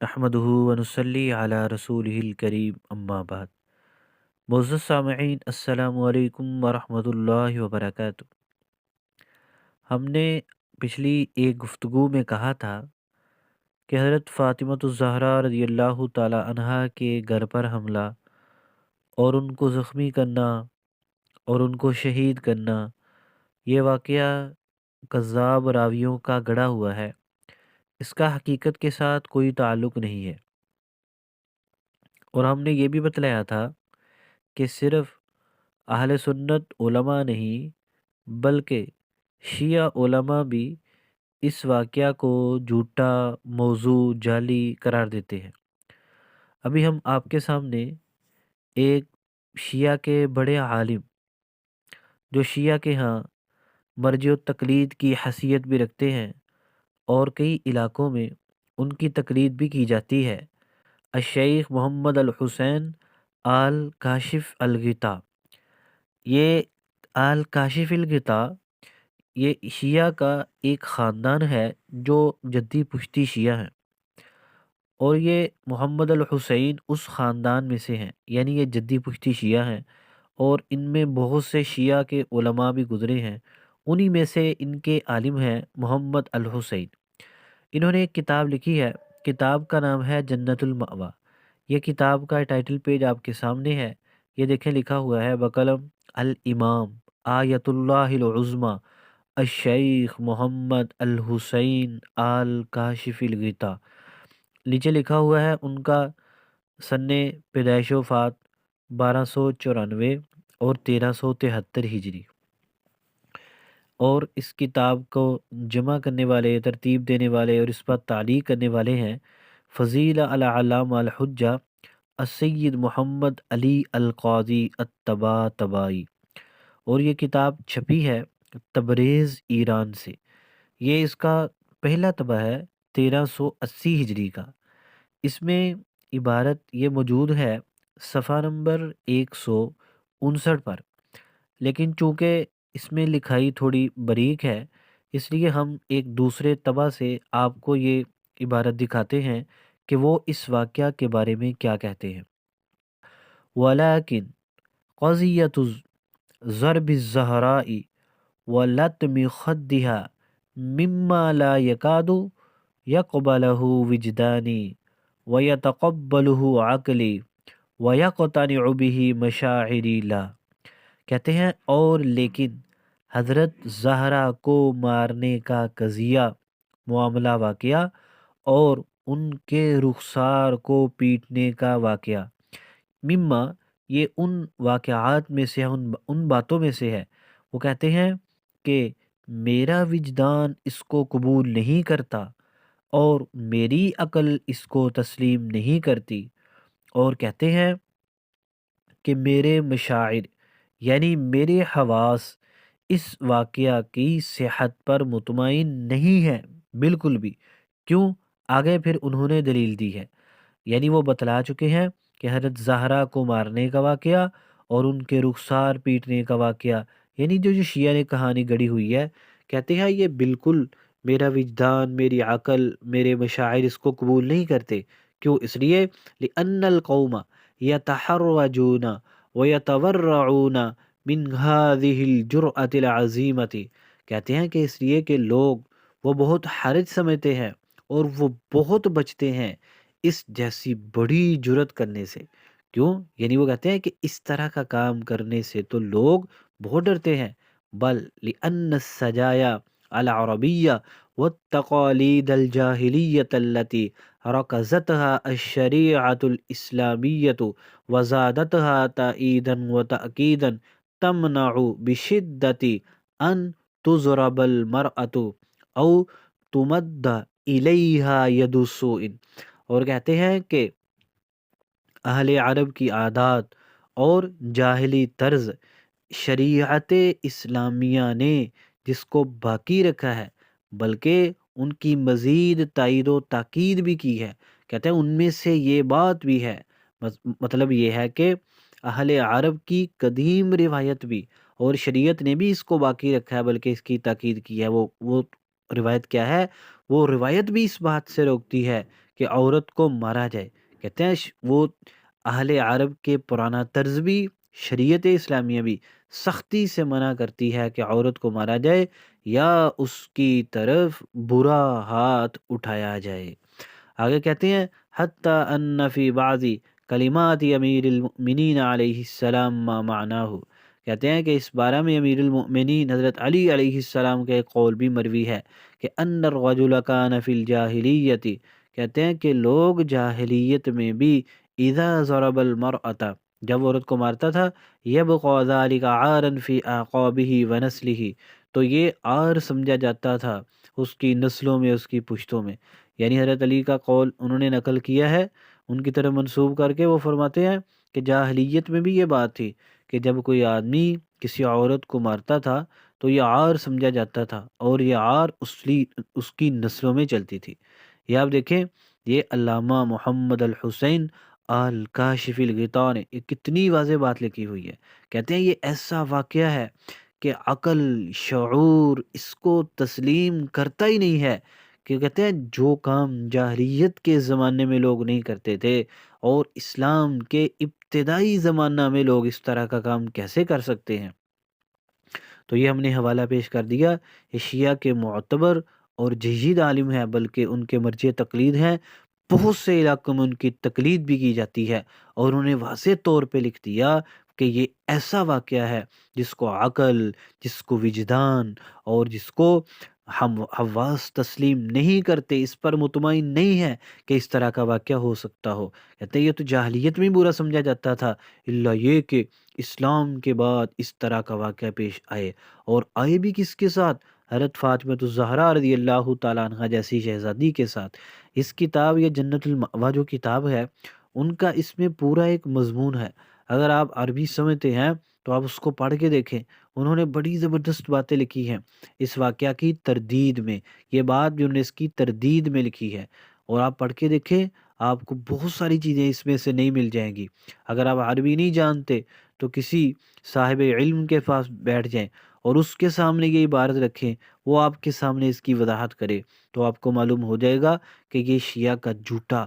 نحمدہ ونصلی علی رسولہ الکریم اما بعد۔ معزز سامعین، السلام علیکم ورحمۃ اللہ وبرکاتہ۔ ہم نے پچھلی ایک گفتگو میں کہا تھا کہ حضرت فاطمۃ الزہرا رضی اللہ تعالی عنہا کے گھر پر حملہ اور ان کو زخمی کرنا اور ان کو شہید کرنا، یہ واقعہ کذاب راویوں کا گڑھا ہوا ہے، اس کا حقیقت کے ساتھ کوئی تعلق نہیں ہے۔ اور ہم نے یہ بھی بتلایا تھا کہ صرف اہل سنت علماء نہیں بلکہ شیعہ علماء بھی اس واقعہ کو جھوٹا، موضوع، جعلی قرار دیتے ہیں۔ ابھی ہم آپ کے سامنے ایک شیعہ کے بڑے عالم، جو شیعہ کے ہاں مرجع و تقلید کی حیثیت بھی رکھتے ہیں اور کئی علاقوں میں ان کی تقلید بھی کی جاتی ہے، الشیخ محمد الحسین آل کاشف الغطا۔ یہ آل کاشف الغطا یہ شیعہ کا ایک خاندان ہے جو جدی پشتی شیعہ ہیں، اور یہ محمد الحسین اس خاندان میں سے ہیں، یعنی یہ جدی پشتی شیعہ ہیں، اور ان میں بہت سے شیعہ کے علماء بھی گزرے ہیں۔ انہی میں سے ان کے عالم ہیں محمد الحسین۔ انہوں نے ایک کتاب لکھی ہے، کتاب کا نام ہے جنت المأویٰ۔ یہ کتاب کا ٹائٹل پیج آپ کے سامنے ہے، یہ دیکھیں لکھا ہوا ہے بقلم الامام آیت اللہ العظمی الشیخ محمد الحسین آل کاشف الغطا۔ نیچے لکھا ہوا ہے ان کا سن پیدائش و وفات 1294 اور 1373 ہجری۔ اور اس کتاب کو جمع کرنے والے، ترتیب دینے والے اور اس پر تعلیق کرنے والے ہیں فضیلہ العلامہ الحجہ السید محمد علی القاضی الطباطبائی، اور یہ کتاب چھپی ہے تبریز ایران سے۔ یہ اس کا پہلا طبع ہے 1380 ہجری کا۔ اس میں عبارت یہ موجود ہے صفحہ نمبر 159 پر، لیکن چونکہ اس میں لکھائی تھوڑی باریک ہے، اس لیے ہم ایک دوسرے طبع سے آپ کو یہ عبارت دکھاتے ہیں کہ وہ اس واقعہ کے بارے میں کیا کہتے ہیں۔ وَلَكِنْ قَضِيَّةُ ضرب الزہراء ولطم خدها مما لا يكاد يقبله وجداني ويتقبله عقلي ويقتنع به مشاعري لا۔ کہتے ہیں اور لیکن حضرت زہرا کو مارنے کا قضیہ، معاملہ، واقعہ، اور ان کے رخسار کو پیٹنے کا واقعہ، مما یہ ان واقعات میں سے، ان باتوں میں سے ہے۔ وہ کہتے ہیں کہ میرا وجدان اس کو قبول نہیں کرتا اور میری عقل اس کو تسلیم نہیں کرتی، اور کہتے ہیں کہ میرے مشاعر یعنی میرے حواس اس واقعہ کی صحت پر مطمئن نہیں ہے بالکل بھی۔ کیوں؟ آگے پھر انہوں نے دلیل دی ہے، یعنی وہ بتلا چکے ہیں کہ حضرت زہرا کو مارنے کا واقعہ اور ان کے رخسار پیٹنے کا واقعہ، یعنی جو شیعہ نے کہانی گڑھی ہوئی ہے، کہتے ہیں یہ بالکل میرا وجدان، میری عقل، میرے مشاعر اس کو قبول نہیں کرتے۔ کیوں؟ اس لیے لأن القوم يتحرجون ويتورعون من هذه الجرأة العظیمة۔ کہتے ہیں کہ اس لیے کہ لوگ وہ بہت حرج سمجھتے ہیں اور وہ بہت بچتے ہیں اس جیسی بڑی جرت کرنے سے۔ کیوں؟ یعنی وہ کہتے ہیں کہ اس طرح کا کام کرنے سے تو لوگ بہت ڈرتے ہیں۔ بل لأن السجایا العربیہ والتقالید الجاہلیۃ التي رکزتها الشریعة الاسلامیۃ وزادتها تأییدا وتأکیدا تمنع بشدت ان تضرب المرأة او تمد الیہا ید سوء۔ اور کہتے ہیں کہ اہل عرب کی عادات اور جاہلی طرز شریعت اسلامیہ نے جس کو باقی رکھا ہے، بلکہ ان کی مزید تائید و تاکید بھی کی ہے۔ کہتے ہیں ان میں سے یہ بات بھی ہے، مطلب یہ ہے کہ اہل عرب کی قدیم روایت بھی اور شریعت نے بھی اس کو باقی رکھا ہے، بلکہ اس کی تاکید کی ہے۔ وہ روایت کیا ہے؟ وہ روایت بھی اس بات سے روکتی ہے کہ عورت کو مارا جائے. کہتے ہیں وہ اہل عرب کے پرانا طرز بھی، شریعت اسلامیہ بھی سختی سے منع کرتی ہے کہ عورت کو مارا جائے یا اس کی طرف برا ہاتھ اٹھایا جائے. آگے کہتے ہیں حتیٰ ان فی بعض کلمات امیر المؤمنین علیہ السلام ما معناه. کہتے ہیں کہ اس بارے میں امیر المؤمنین حضرت علی علیہ السلام کا ایک قول بھی مروی ہے کہ ان الرجل کان فی الجاہلیت، کہتے ہیں کہ لوگ جاہلیت میں بھی اذا ضرب المرأة، جب عورت کو مارتا تھا، یبقى ذلك عارا فی اعقابہ ونسلہ، تو یہ عار سمجھا جاتا تھا اس کی نسلوں میں، اس کی پشتوں میں. یعنی حضرت علی کا قول انہوں نے نقل کیا ہے، ان کی طرف منسوب کر کے وہ فرماتے ہیں کہ جاہلیت میں بھی یہ بات تھی کہ جب کوئی آدمی کسی عورت کو مارتا تھا تو یہ عار سمجھا جاتا تھا، اور یہ عار اس کی نسلوں میں چلتی تھی. یہ آپ دیکھیں، یہ علامہ محمد الحسین آل کاشف الغطاء نے یہ کتنی واضح بات لکھی ہوئی ہے. کہتے ہیں یہ ایسا واقعہ ہے کہ عقل شعور اس کو تسلیم کرتا ہی نہیں ہے، کہ کہتے ہیں جو کام جاہلیت کے زمانے میں لوگ نہیں کرتے تھے اور اسلام کے ابتدائی زمانہ میں لوگ اس طرح کا کام کیسے کر سکتے ہیں. تو یہ ہم نے حوالہ پیش کر دیا. یہ شیعہ کے معتبر اور جہید عالم ہے، بلکہ ان کے مرجع تقلید ہیں. بہت سے علاقوں میں ان کی تقلید بھی کی جاتی ہے، اور انہوں نے واضح طور پہ لکھ دیا کہ یہ ایسا واقعہ ہے جس کو عقل، جس کو وجدان اور جس کو ہم حواس تسلیم نہیں کرتے، اس پر مطمئن نہیں ہے کہ اس طرح کا واقعہ ہو سکتا ہو. کہتے ہیں یہ تو جاہلیت میں برا سمجھا جاتا تھا، الا یہ کہ اسلام کے بعد اس طرح کا واقعہ پیش آئے، اور آئے بھی کس کے ساتھ؟ حضرت فاطمہ الزہرا رضی اللہ تعالیٰ عنہ جیسی شہزادی کے ساتھ. اس کتاب یہ جنت المأویٰ جو کتاب ہے، ان کا اس میں پورا ایک مضمون ہے. اگر آپ عربی سمجھتے ہیں تو آپ اس کو پڑھ کے دیکھیں، انہوں نے بڑی زبردست باتیں لکھی ہیں اس واقعہ کی تردید میں. یہ بات بھی انہوں نے اس کی تردید میں لکھی ہے، اور آپ پڑھ کے دیکھیں، آپ کو بہت ساری چیزیں اس میں سے نہیں مل جائیں گی. اگر آپ عربی نہیں جانتے تو کسی صاحب علم کے پاس بیٹھ جائیں اور اس کے سامنے یہ عبارت رکھیں، وہ آپ کے سامنے اس کی وضاحت کرے، تو آپ کو معلوم ہو جائے گا کہ یہ شیعہ کا جھوٹا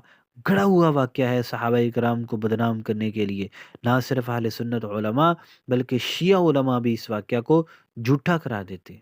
گڑا ہوا واقعہ ہے صحابہ کرام کو بدنام کرنے کے لیے. نہ صرف اہل سنت علماء بلکہ شیعہ علماء بھی اس واقعہ کو جھوٹا قرار دیتے ہیں.